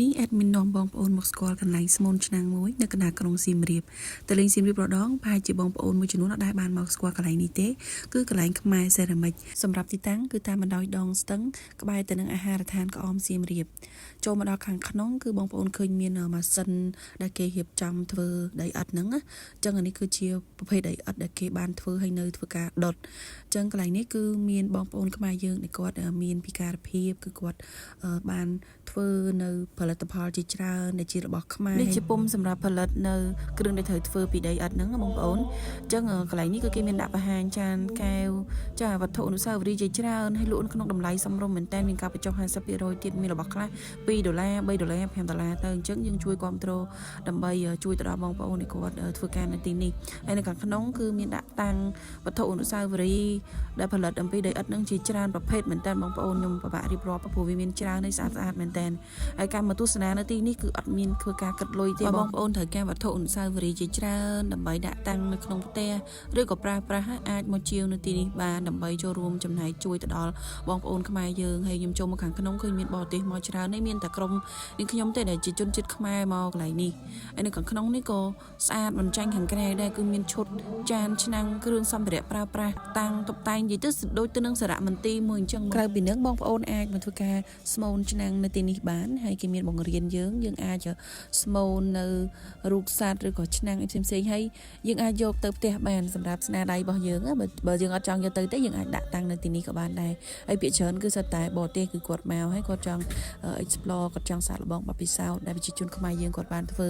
នេះแอดมินน้องបងប្អូនមកស្គាល់កន្លែងស្មូនឆ្នាំងមួយនៅកណ្ដាលក្រុងសៀមរាបតលេងសៀមរាបរដងប្រហែលជាបងប្អូនមួយចំនួនអត់ដែរបានមកស្គាល់កន្លែងនេះទេគឺកន្លែងខ្មែរសេរ៉ាមិចសម្រាប់ទីតាំងគឺតាមបណ្ដោយដងស្ទឹងក្បែរទៅនឹងអាហារដ្ឋានក្អមសៀមរាបចូលមកដល់ខាងក្នុងគឺបងប្អូនឃើញមានម៉ាស៊ីនដែលគេរៀបចំធ្វើដីឥដ្ឋហ្នឹងអញ្ចឹងអានេះគឺជាប្រភេទដីឥដ្ឋដែលគេបានធ្វើឲ្យនៅធ្វើការដុតអញ្ចឹងកន្លែងនេះគឺមានបងប្អូនខ្មែរយើងដែលគាត់មានពិការភាពគឺគាត់បានធ្វើនៅផលិតផលជាច្រើនដែលជារបស់ខ្មែរនេះជាពុំសម្រាប់ផលិតនៅគ្រឿងដែលត្រូវធ្វើពីដីឥដ្ឋហ្នឹងបងប្អូនអញ្ចឹងកន្លែងនេះគឺគេមានដាក់បង្ហាញចានកែវចាវត្ថុអនុស្សាវរីយ៍ជាច្រើនហើយលក់ក្នុងតម្លៃសមរម្យមែនតើមានការបញ្ចុះ 50% ទៀតមានរបស់ខ្លះ$2 $3 $5 ទៅអញ្ចឹងយើងជួយគ្រប់គ្រងដើម្បីជួយទៅដល់បងប្អូនដែលគាត់ធ្វើការនៅទីនេះហើយនៅខាងក្នុងគឺមានដាក់តាំងវត្ថុអនុស្សាវរីយ៍ដែលផលិតអំពីដីឥដ្ឋហ្នឹងជាច្រើនប្រភេទមែនតើបងប្អូនខ្ញុំពិបាករៀបរាប់ព្រោះវាមានច្រើនហើយស្អាតមែនតើហើយការមកទស្សនានៅទីនេះគឺអត់មានធ្វើការគិតលុយទេបងប្អូនត្រូវការវត្ថុអនុស្សាវរីយ៍ជាច្រើនដើម្បីដាក់តាំងនៅក្នុងផ្ទះឬក៏ប្រើប្រាស់អាចមកជាវនៅទីនេះបានដើម្បីចូលរួមចំណែកជួយទៅដល់បងប្អូនខ្មែរយើងហើយខ្ញុំចូលមកខាងក្នុងឃើញមានបរទេសមកច្រើនហើយមានតែក្រុមនេះខ្ញុំទេដែលជាជនជាតិខ្មែរមកកន្លែងនេះហើយនៅខាងក្នុងនេះក៏ស្អាតមិនចាញ់ខាងក្រៅដែរគឺមានឈុតចានឆ្នាំងគ្រឿងសម្ភារៈប្រើប្រាស់តាំងតុបតែងនិយាយទៅដូចទៅនឹងសារៈមន្ទីរមួយអញ្ចឹងក្រៅពីនឹងបងប្អូនអាចមកធ្វើការស្មូនឆ្នាំងនៅទីនេះបានហើយគេមានបង្រៀនយើងអាចស្មូននៅរូបសត្វឬក៏ឆ្នាំងផ្សេងៗហើយយើងអាចយកទៅផ្ទះបានសម្រាប់ស្នាដៃរបស់យើងបើយើងអត់ចង់យកទៅទេយើងអាចដាក់តាំងនៅទីនេះក៏បានដែរហើយភាគច្រើនគឺសិតតែបរទេសគឺគាត់មកហើយគាត់ចង់ explore គាត់ចង់សាកល្បងបទពិសោធន៍ដែលប្រជាជនខ្មែរយើងគាត់បានធ្វើ